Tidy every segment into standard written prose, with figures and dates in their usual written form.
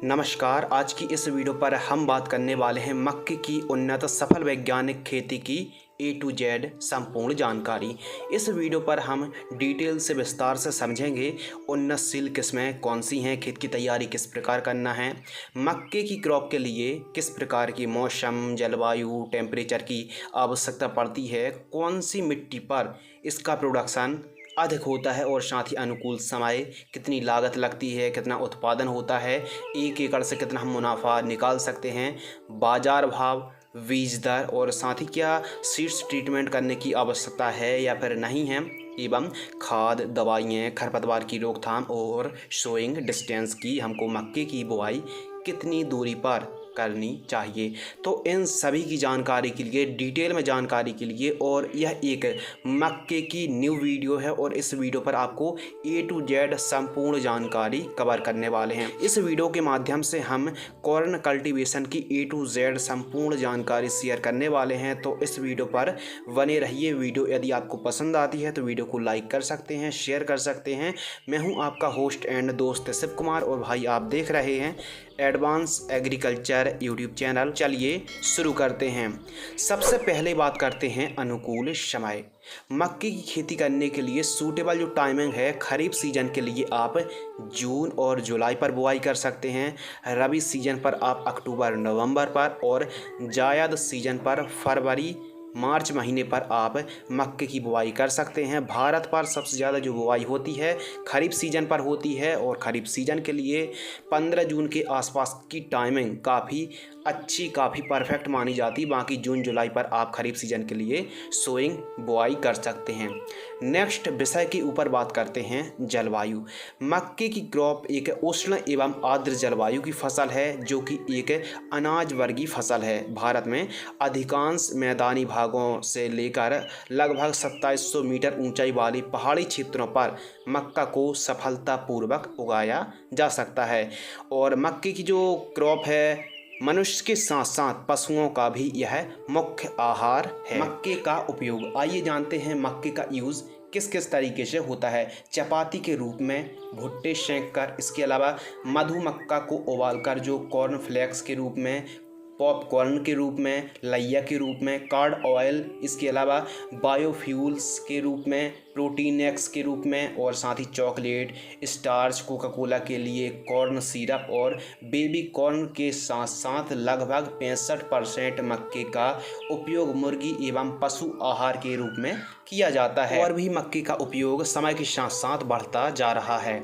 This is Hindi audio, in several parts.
नमस्कार। आज की इस वीडियो पर हम बात करने वाले हैं मक्के की उन्नत सफल वैज्ञानिक खेती की A to Z संपूर्ण जानकारी। इस वीडियो पर हम डिटेल से विस्तार से समझेंगे उन्नतशील किस्में कौन सी हैं, खेत की तैयारी किस प्रकार करना है, मक्के की क्रॉप के लिए किस प्रकार की मौसम, जलवायु, टेम्परेचर की आवश्यकता पड़ती है, कौन सी मिट्टी पर इसका प्रोडक्शन अधिक होता है और साथ ही अनुकूल समय, कितनी लागत लगती है, कितना उत्पादन होता है, 1 एकड़ से कितना हम मुनाफा निकाल सकते हैं, बाजार भाव, बीज दर और साथ ही क्या सीड्स ट्रीटमेंट करने की आवश्यकता है या फिर नहीं है, एवं खाद, दवाइयाँ, खरपतवार की रोकथाम और सोइंग डिस्टेंस की हमको मक्के की बुआई कितनी दूरी पर करनी चाहिए। तो इन सभी की जानकारी के लिए, डिटेल में जानकारी के लिए, और यह एक मक्के की न्यू वीडियो है और इस वीडियो पर आपको A to Z संपूर्ण जानकारी कवर करने वाले हैं। इस वीडियो के माध्यम से हम कॉर्न कल्टीवेशन की A to Z संपूर्ण जानकारी शेयर करने वाले हैं, तो इस वीडियो पर बने रहिए। वीडियो यदि आपको पसंद आती है तो वीडियो को लाइक कर सकते हैं, शेयर कर सकते हैं। मैं हूं आपका होस्ट एंड दोस्त शिव कुमार और भाई आप देख रहे हैं एडवांस एग्रीकल्चर यूट्यूब चैनल। चलिए शुरू करते हैं। सबसे पहले बात करते हैं अनुकूल समय। मक्के की खेती करने के लिए सूटेबल जो टाइमिंग है, खरीफ सीजन के लिए आप जून और जुलाई पर बुआई कर सकते हैं, रबी सीजन पर आप अक्टूबर नवंबर पर, और जायद सीजन पर फरवरी मार्च महीने पर आप मक्के की बुआई कर सकते हैं। भारत पर सबसे ज़्यादा जो बुआई होती है खरीफ सीजन पर होती है और खरीफ सीजन के लिए 15 जून के आसपास की टाइमिंग काफ़ी अच्छी, काफ़ी परफेक्ट मानी जाती। बाकी जून जुलाई पर आप खरीफ सीजन के लिए सोइंग बुआई कर सकते हैं। नेक्स्ट विषय के ऊपर बात करते हैं जलवायु। मक्के की क्रॉप एक उष्ण एवं आर्द्र जलवायु की फसल है जो कि एक अनाज वर्गीय फसल है। भारत में अधिकांश मैदानी भागों से लेकर लगभग 2700 मीटर ऊंचाई वाली पहाड़ी क्षेत्रों पर मक्का को सफलतापूर्वक उगाया जा सकता है। और मक्के की जो क्रॉप है मनुष्य के साथ साथ पशुओं का भी यह मुख्य आहार है। मक्के का उपयोग, आइए जानते हैं मक्के का यूज़ किस किस तरीके से होता है। चपाती के रूप में, भुट्टे सेंक कर, इसके अलावा मधुमक्का को उबालकर जो कॉर्न फ्लेक्स के रूप में, पॉपकॉर्न के रूप में, लैया के रूप में, कार्ड ऑयल, इसके अलावा बायोफ्यूल्स के रूप में, प्रोटीन एक्स के रूप में, और साथ ही चॉकलेट, स्टार्च, कोका कोला के लिए कॉर्न सिरप और बेबी कॉर्न के साथ साथ लगभग 65% मक्के का उपयोग मुर्गी एवं पशु आहार के रूप में किया जाता है। और भी मक्के का उपयोग समय के साथ साथ बढ़ता जा रहा है।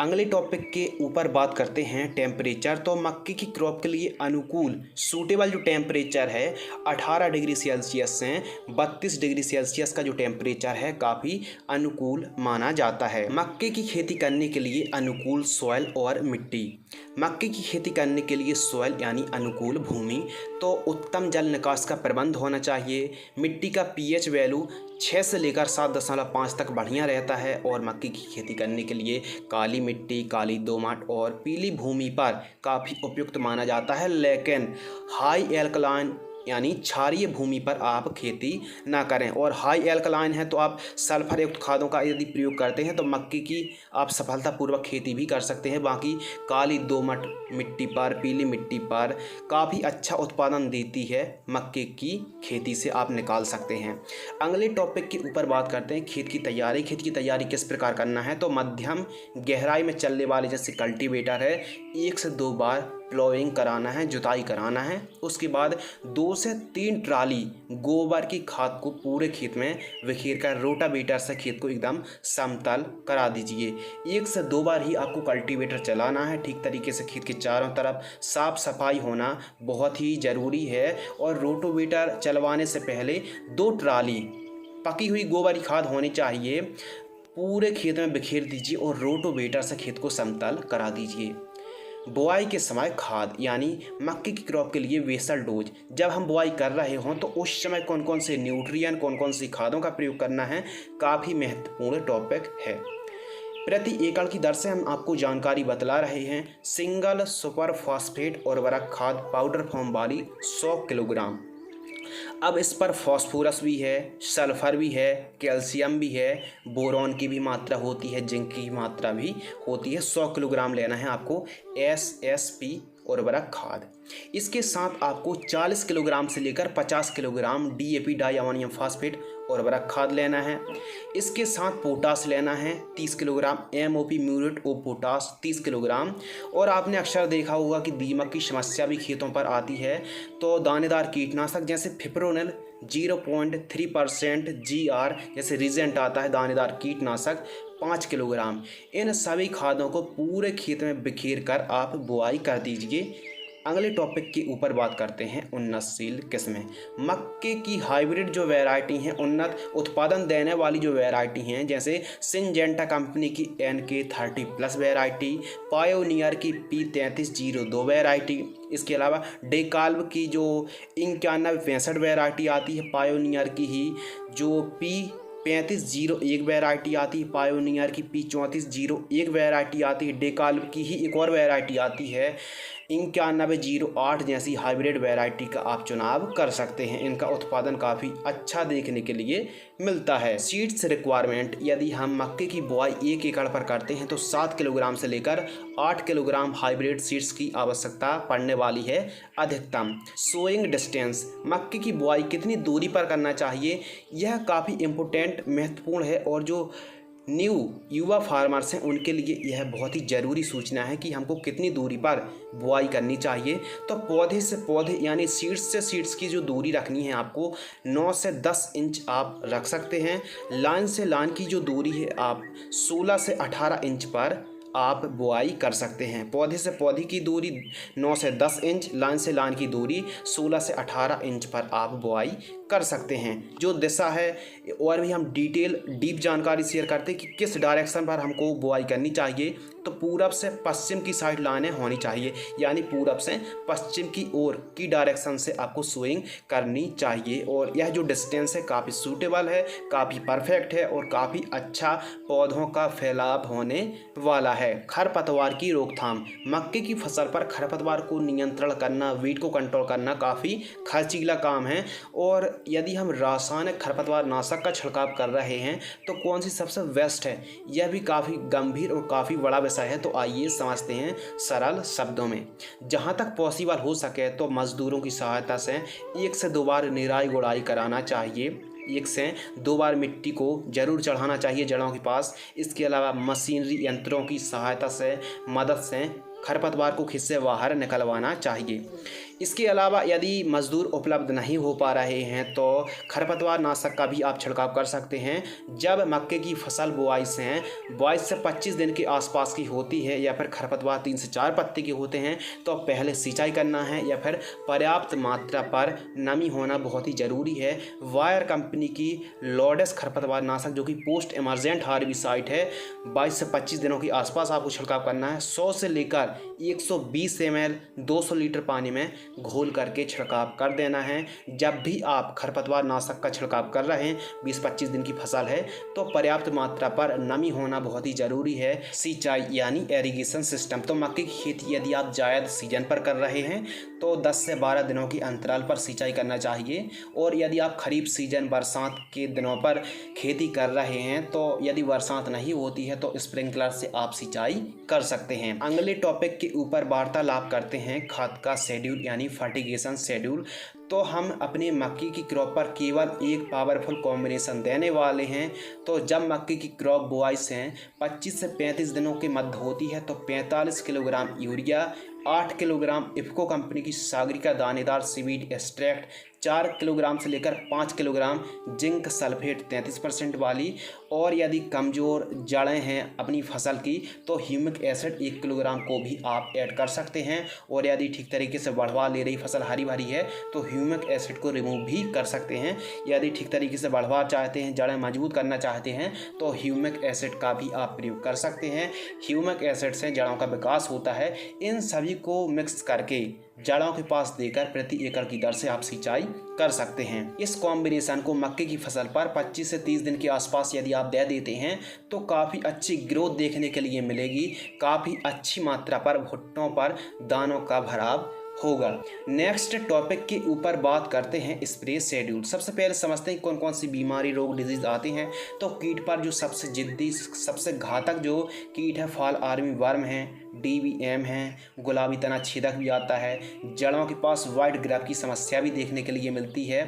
अगले टॉपिक के ऊपर बात करते हैं टेम्परेचर। तो मक्के की क्रॉप के लिए अनुकूल सूटेबल जो टेम्परेचर है 18 डिग्री सेल्सियस से 32 डिग्री सेल्सियस का जो टेम्परेचर है काफ़ी अनुकूल माना जाता है। मक्के की खेती करने के लिए अनुकूल सॉइल और मिट्टी। मक्के की खेती करने के लिए सॉइल यानी अनुकूल भूमि, तो उत्तम जल निकास का प्रबंध होना चाहिए। मिट्टी का पीएच वैल्यू 6 से लेकर 7.5 तक बढ़िया रहता है। और मक्के की खेती करने के लिए काली मिट्टी, काली दोमट और पीली भूमि पर काफ़ी उपयुक्त माना जाता है, लेकिन हाई एल्कलाइन यानी क्षारीय भूमि पर आप खेती ना करें। और हाई एल्कलाइन है तो आप सल्फर युक्त खादों का यदि प्रयोग करते हैं तो मक्के की आप सफलतापूर्वक खेती भी कर सकते हैं। बाकी काली दोमट मिट्टी पर, पीली मिट्टी पर काफ़ी अच्छा उत्पादन देती है मक्के की खेती से आप निकाल सकते हैं। अगले टॉपिक के ऊपर बात करते हैं खेत की तैयारी। खेत की तैयारी किस प्रकार करना है, तो मध्यम गहराई में चलने वाले जैसे कल्टीवेटर है 1 से 2 बार प्लोइंग कराना है, जुताई कराना है। उसके बाद 2 से 3 ट्राली गोबर की खाद को पूरे खेत में बिखेर कर रोटावेटर से खेत को एकदम समतल करा दीजिए। 1 से 2 बार ही आपको कल्टीवेटर चलाना है। ठीक तरीके से खेत के चारों तरफ साफ सफाई होना बहुत ही ज़रूरी है। और रोटावेटर चलवाने से पहले 2 ट्राली पकी हुई गोबर की खाद होनी चाहिए, पूरे खेत में बिखेर दीजिए और रोटावेटर से खेत को समतल करा दीजिए। बुआई के समय खाद यानी मक्के की क्रॉप के लिए बेसल डोज, जब हम बुआई कर रहे हों तो उस समय कौन कौन से न्यूट्रिएंट, कौन कौन सी खादों का प्रयोग करना है, काफ़ी महत्वपूर्ण टॉपिक है। प्रति एकड़ की दर से हम आपको जानकारी बतला रहे हैं। सिंगल सुपर फॉस्फेट उर्वरक खाद पाउडर फॉर्म वाली 100 किलोग्राम अब इस पर फॉस्फोरस भी है, सल्फर भी है, कैल्शियम भी है, बोरॉन की भी मात्रा होती है, जिंक की मात्रा भी होती है। 100 किलोग्राम लेना है आपको एसएसपी उर्वरक खाद। इसके साथ आपको 40 किलोग्राम से लेकर 50 kilogram DAP di ammonium phosphate उर्वरक खाद लेना है। इसके साथ पोटास लेना है 30 kilogram, MOP muriate of potash 30 kilogram. और आपने अक्सर देखा होगा कि दीमक की समस्या भी खेतों पर आती है, तो दानेदार कीटनाशक जैसे फिप्रोनिल 0.3% GR जैसे रिजेंट आता है दानेदार कीटनाशक 5 किलोग्राम। इन सभी खादों को पूरे खेत में बिखेर कर आप बुआई कर दीजिए। अगले टॉपिक के ऊपर बात करते हैं उन्नतशील किस्में। मक्के की हाइब्रिड जो वैरायटी हैं, उन्नत उत्पादन देने वाली जो वैरायटी हैं, जैसे सिंजेंटा कंपनी की NK30+ वैरायटी, पायोनियर की P3302 वैरायटी, इसके अलावा डेकाल्व की जो 9165 वैरायटी आती है पायोनियर की ही, जो P3501 वैरायटी आती है पायोनियर की, P3401 वैरायटी आती है डेकाल्व की ही। एक और वैरायटी आती है 9108 जैसी हाइब्रिड वैरायटी का आप चुनाव कर सकते हैं। इनका उत्पादन काफ़ी अच्छा देखने के लिए मिलता है। सीड्स रिक्वायरमेंट, यदि हम मक्के की बुआई 1 एकड़ पर करते हैं तो 7 किलोग्राम से लेकर 8 किलोग्राम हाइब्रिड सीड्स की आवश्यकता पड़ने वाली है अधिकतम। सोइंग डिस्टेंस, मक्के की बुआई कितनी दूरी पर करना चाहिए, यह काफ़ी इम्पोर्टेंट महत्वपूर्ण है और जो युवा फार्मर्स हैं उनके लिए यह बहुत ही ज़रूरी सूचना है कि हमको कितनी दूरी पर बुआई करनी चाहिए। तो पौधे से पौधे यानी सीड्स से सीड्स की जो दूरी रखनी है आपको 9 से 10 इंच आप रख सकते हैं। लाइन से लाइन की जो दूरी है आप 16 से 18 इंच पर आप बुआई कर सकते हैं। पौधे से पौधे की दूरी 9 से 10 इंच, लाइन से लाइन की दूरी 16 से 18 इंच पर आप बुआई कर सकते हैं। जो दिशा है और भी हम डीप जानकारी शेयर करते हैं कि किस डायरेक्शन पर हमको बुआई करनी चाहिए। तो पूरब से पश्चिम की साइड लाइनें होनी चाहिए, यानी पूरब से पश्चिम की ओर की डायरेक्शन से आपको सोइंग करनी चाहिए। और यह जो डिस्टेंस है काफ़ी सूटेबल है, काफ़ी परफेक्ट है और काफ़ी अच्छा पौधों का फैलाव होने वाला है। खरपतवार की रोकथाम, मक्के की फसल पर खरपतवार को नियंत्रण करना, वीट को कंट्रोल करना काफ़ी खर्चीला काम है। और यदि हम रासायनिक खरपतवार नाशक का छिड़काव कर रहे हैं तो कौन सी सबसे बेस्ट है, यह भी काफ़ी गंभीर और काफ़ी बड़ा विषय है। तो आइए समझते हैं सरल शब्दों में। जहाँ तक पॉसिबल हो सके तो मजदूरों की सहायता से 1 से 2 बार निराई गुड़ाई कराना चाहिए। 1 से 2 बार मिट्टी को जरूर चढ़ाना चाहिए जड़ों के पास। इसके अलावा मशीनरी यंत्रों की सहायता से मदद से खरपतवार को खेत से बाहर निकलवाना चाहिए। इसके अलावा यदि मज़दूर उपलब्ध नहीं हो पा रहे हैं तो खरपतवार नाशक का भी आप छिड़काव कर सकते हैं। जब मक्के की फसल बुआई से 22 से 25 दिन के आसपास की होती है या फिर खरपतवार 3 से 4 पत्ते के होते हैं तो पहले सिंचाई करना है या फिर पर्याप्त मात्रा पर नमी होना बहुत ही ज़रूरी है। वायर कंपनी की लॉडेस खरपतवार नाशक जो कि पोस्ट इमरजेंट हार्बिसाइड है, 22 से 25 दिनों के आसपास आपको छिड़काव करना है। 100 से लेकर 120 ml 200 लीटर पानी में घोल करके छिड़काव कर देना है। जब भी आप खरपतवार नाशक का छिड़काव कर रहे हैं, 20-25 दिन की फसल है, तो पर्याप्त मात्रा पर नमी होना बहुत ही ज़रूरी है। सिंचाई यानी एरीगेशन सिस्टम, तो मक्के की खेती यदि आप जायद सीजन पर कर रहे हैं तो 10 से 12 दिनों की अंतराल पर सिंचाई करना चाहिए। और यदि आप खरीफ सीजन बरसात के दिनों पर खेती कर रहे हैं तो यदि बरसात नहीं होती है तो स्प्रिंकलर से आप सिंचाई कर सकते हैं। अगले टॉपिक के ऊपर वार्तालाप करते हैं खाद का शेड्यूल यानी फर्टिगेशन शेड्यूल। तो हम अपने मक्के की क्रॉप पर केवल एक पावरफुल कॉम्बिनेशन देने वाले हैं। तो जब मक्के की क्रॉप बुआई से 25 से 35 दिनों के मध्य होती है तो 45 kilogram urea, 8 kilogram IFFCO company की सागरिका दानेदार सीवीड एक्सट्रैक्ट, 4 किलोग्राम से लेकर 5 किलोग्राम जिंक सल्फेट 33% वाली, और यदि कमज़ोर जड़ें हैं अपनी फसल की तो ह्यूमिक एसिड 1 किलोग्राम को भी आप ऐड कर सकते हैं। और यदि ठीक तरीके से बढ़वा ले रही फसल हरी भरी है तो ह्यूमिक एसिड को रिमूव भी कर सकते हैं। यदि ठीक तरीके से बढ़वा चाहते हैं, जड़ें मजबूत करना चाहते हैं तो ह्यूमिक एसिड का भी आप प्रयोग कर सकते हैं। ह्यूमिक एसिड से जड़ों का विकास होता है। इन सभी को मिक्स करके जड़ों के पास देकर प्रति एकड़ की दर से आप सिंचाई कर सकते हैं। इस कॉम्बिनेशन को मक्के की फसल पर 25 से 30 दिन के आसपास यदि आप दे देते हैं तो काफ़ी अच्छी ग्रोथ देखने के लिए मिलेगी। काफ़ी अच्छी मात्रा पर भुट्टों पर दानों का भराव होगा। नेक्स्ट टॉपिक के ऊपर बात करते हैं स्प्रे शेड्यूल। सबसे पहले समझते हैं कौन कौन सी बीमारी रोग डिजीज आते हैं। तो कीट पर जो सबसे जिद्दी सबसे घातक जो कीट है फॉल आर्मी वर्म है, DBM है, गुलाबी तना छेदक भी आता है, जड़ों के पास वाइट ग्रैप की समस्या भी देखने के लिए मिलती है।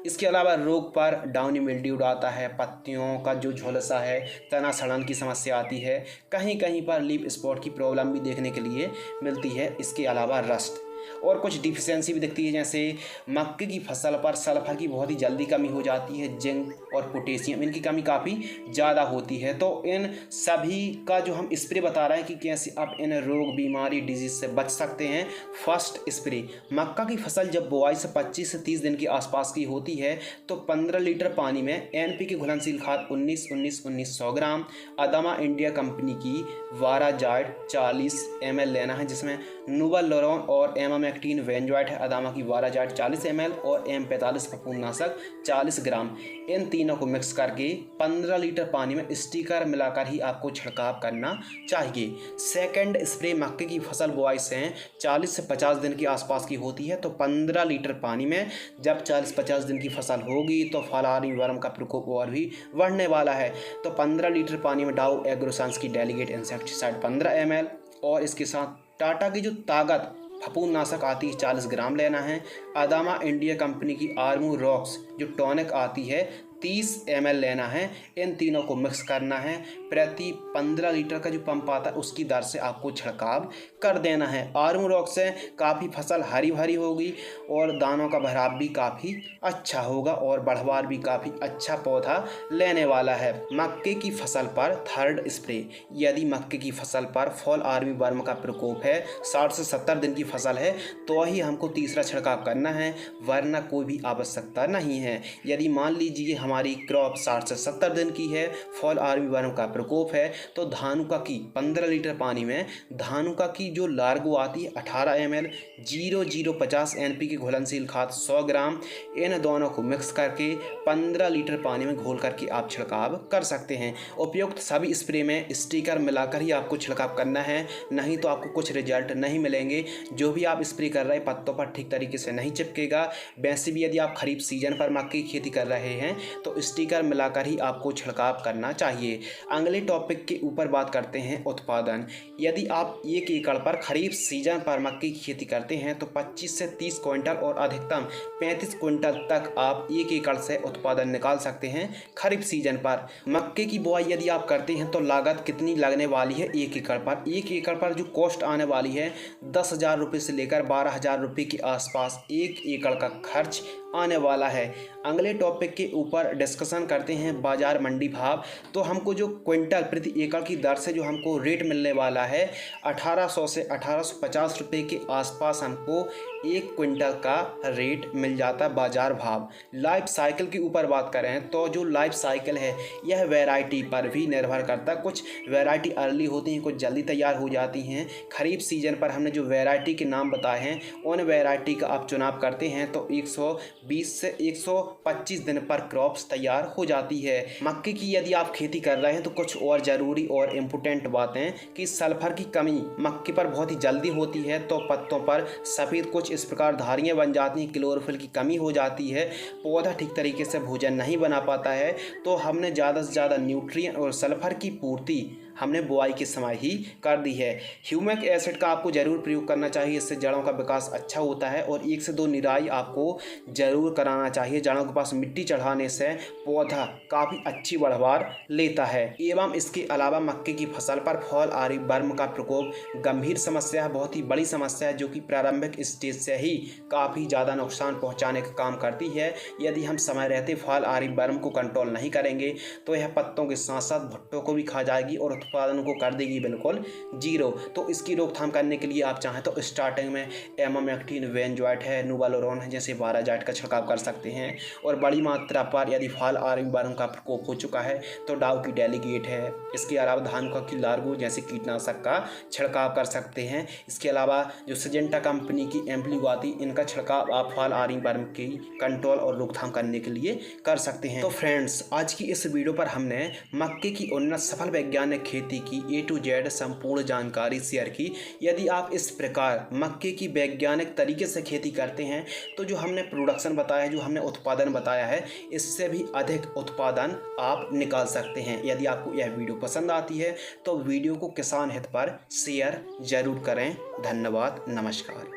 इसके अलावा रोग पर डाउनी मिल्ड्यू आता है, पत्तियों का जो झुलसा है, तना सड़न की समस्या आती है, कहीं कहीं पर लीफ स्पॉट की प्रॉब्लम भी देखने के लिए मिलती है। इसके अलावा रस्ट और कुछ डिफिशियंसी भी दिखती है, जैसे मक्के की फसल पर सल्फर की बहुत ही जल्दी कमी हो जाती है, जिंक और पोटेशियम इनकी कमी काफ़ी ज़्यादा होती है। तो इन सभी का जो हम स्प्रे बता रहे हैं कि कैसे आप इन रोग बीमारी डिजीज से बच सकते हैं। फर्स्ट स्प्रे, मक्का की फसल जब बुआई से 25 से 30 दिन के आसपास की होती है तो 15 लीटर पानी में NPK घुलनशील खाद 19-19-19 ग्राम, अदामा इंडिया कंपनी की वाराजाइड 40 ml लेना है, जिसमें नूवलोरोन और एमामेक्टिन वेंजॉइट है। अदामा की वाराजाइड 40 ml और M45 फफूंदनाशक 40 ग्राम, इन तीनों को मिक्स करके 15 लीटर पानी में स्टिकर मिलाकर ही आपको छिड़काव करना चाहिए। सेकंड स्प्रे, मक्के की फसल बुआई से 40 से 50 दिन के आसपास की होती है तो 15 लीटर पानी में जब 40-50 दिन की फसल होगी तो फॉल आर्मी वर्म का प्रकोप और भी बढ़ने वाला है। तो 15 लीटर पानी में डाउ एग्रोसाइंस की डेलीगेट इंसेक्टिसाइड 15 ml और इसके साथ टाटा की जो ताकत फफूंदनाशक आती है 40 ग्राम लेना है। अदामा इंडिया कंपनी की आर्मू रॉक्स जो टॉनिक आती है 30 ml लेना है। इन तीनों को मिक्स करना है, प्रति 15 लीटर का जो पंप आता है उसकी दर से आपको छिड़काव कर देना है। आर्मू रॉक से काफ़ी फसल हरी भरी होगी और दानों का भराव भी काफ़ी अच्छा होगा और बढ़वार भी काफ़ी अच्छा पौधा लेने वाला है। मक्के की फसल पर थर्ड स्प्रे, यदि मक्के की फसल पर फॉल आर्मी वर्म का प्रकोप है, 60 से 70 दिन की फसल है तो ही हमको तीसरा छिड़काव करना है, वरना कोई भी आवश्यकता नहीं है। यदि मान लीजिए हमारी क्रॉप 60 से 70 दिन की है, फॉल आर्मी वर्म का प्रकोप है, तो धानुका की 15 लीटर पानी में धानुका की जो लार्गो आती है 18 ml, 0050 NPK घुलनशील खाद 100 ग्राम, इन दोनों को मिक्स करके 15 लीटर पानी में घोल करके आप छिड़काव कर सकते हैं। उपयुक्त सभी स्प्रे में स्टिकर मिलाकर ही आपको छिड़काव करना है, नहीं तो आपको कुछ रिजल्ट नहीं मिलेंगे। जो भी आप स्प्रे कर रहे हैं पत्तों पर ठीक तरीके से नहीं चिपकेगा। वैसे भी यदि आप खरीफ सीजन पर मक्के की खेती कर रहे हैं तो स्टिकर मिलाकर ही आपको छिड़काव करना चाहिए। अगले टॉपिक के ऊपर बात करते हैं उत्पादन। यदि आप 1 एकड़ पर खरीफ सीजन पर मक्के की खेती करते हैं तो 25 से 30 क्विंटल और अधिकतम 35 क्विंटल तक आप 1 एकड़ से उत्पादन निकाल सकते हैं। खरीफ सीजन पर मक्के की बुआई यदि आप करते हैं तो लागत कितनी लगने वाली है 1 एकड़ पर? 1 एकड़ पर जो कॉस्ट आने वाली है 10,000 रुपये से लेकर 12,000 रुपये के आसपास 1 एकड़ का खर्च आने वाला है। अगले टॉपिक के ऊपर डिस्कशन करते हैं बाजार मंडी भाव। तो हमको जो क्विंटल प्रति एकड़ की दर से जो हमको रेट मिलने वाला है 1800 से 1850 रुपये के आसपास हमको 1 क्विंटल का रेट मिल जाता है बाजार भाव। लाइफ साइकिल के ऊपर बात करें तो जो लाइफ साइकिल है यह वैरायटी पर भी निर्भर करता है। कुछ वैरायटी अर्ली होती हैं, कुछ जल्दी तैयार हो जाती हैं। खरीफ सीजन पर हमने जो वैरायटी के नाम बताए हैं उन वैरायटी का आप चुनाव करते हैं तो 120 से 125 दिन पर क्रॉप्स तैयार हो जाती है। मक्के की यदि आप खेती कर रहे हैं तो कुछ और ज़रूरी और इम्पोर्टेंट बातें कि सल्फर की कमी मक्के पर बहुत ही जल्दी होती है तो पत्तों पर सफ़ेद कुछ इस प्रकार धारियाँ बन जाती हैं, क्लोरोफिल की कमी हो जाती है, पौधा ठीक तरीके से भोजन नहीं बना पाता है। तो हमने ज़्यादा से ज़्यादा न्यूट्रिएंट और सल्फर की पूर्ति हमने बुआई के समय ही कर दी है। ह्यूमिक एसिड का आपको ज़रूर प्रयोग करना चाहिए, इससे जड़ों का विकास अच्छा होता है। और 1 से 2 निराई आपको ज़रूर कराना चाहिए। जड़ों के पास मिट्टी चढ़ाने से पौधा काफ़ी अच्छी बढ़वार लेता है। एवं इसके अलावा मक्के की फसल पर फॉल आर्मी वर्म का प्रकोप गंभीर समस्या है, बहुत ही बड़ी समस्या है, जो कि प्रारंभिक स्टेज से ही काफ़ी ज़्यादा नुकसान पहुँचाने का काम करती है। यदि हम समय रहते फॉल आर्मी वर्म को कंट्रोल नहीं करेंगे तो यह पत्तों के साथ साथ भुट्टों को भी खा जाएगी और उत्पादन को कर देगी बिल्कुल जीरो। तो इसकी रोकथाम करने के लिए आप चाहें तो स्टार्टिंग में एमामेक्टिन वेंजॉइट है, नूवलोरोन है, जैसे वाराजाइट का छिड़काव कर सकते हैं। और बड़ी मात्रा पर यदि फॉल आर्मी वर्म का प्रकोप हो चुका है तो डाउ की डेलीगेट है, इसके अलावा धानुका की लार्गो जैसे कीटनाशक का छिड़काव कर सकते हैं। इसके अलावा जो सिजेंटा कंपनी की एम्प्लीगो आती इनका छिड़काव आप फॉल आर्मी वर्म की कंट्रोल और रोकथाम करने के लिए कर सकते हैं। तो फ्रेंड्स, आज की इस वीडियो पर हमने मक्के की उन्नत सफल वैज्ञानिक खेती की A to Z संपूर्ण जानकारी शेयर की। यदि आप इस प्रकार मक्के की वैज्ञानिक तरीके से खेती करते हैं तो जो हमने प्रोडक्शन बताया है, जो हमने उत्पादन बताया है, इससे भी अधिक उत्पादन आप निकाल सकते हैं। यदि आपको यह वीडियो पसंद आती है तो वीडियो को किसान हित पर शेयर जरूर करें। धन्यवाद, नमस्कार।